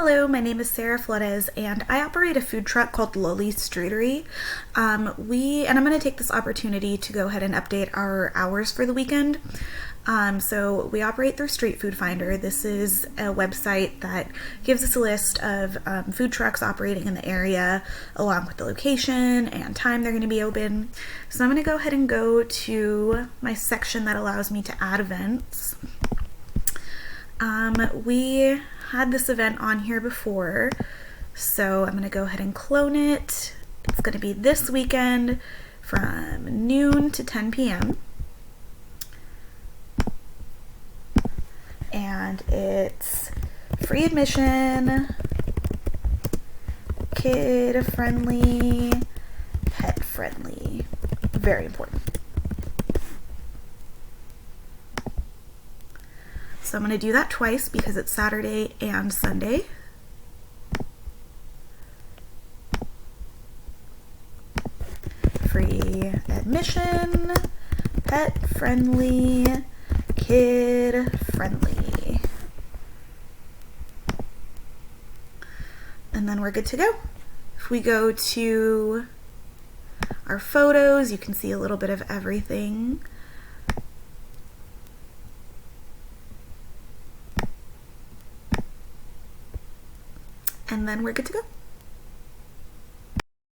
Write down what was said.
Hello, my name is Sarah Flores, and I operate a food truck called Loli's Streetery. I'm going to take this opportunity to go ahead and update our hours for the weekend. So we operate through Street Food Finder. This is a website that gives us a list of food trucks operating in the area, along with the location and time they're going to be open. So I'm going to go ahead and go to my section that allows me to add events. We had this event on here before, so I'm going to go ahead and clone it. It's going to be this weekend from noon to 10 p.m. And it's free admission, kid friendly, pet friendly. Very important. So I'm going to do that twice because it's Saturday and Sunday. Free admission, pet friendly, kid friendly. And then we're good to go. If we go to our photos, you can see a little bit of everything. And then we're good to go.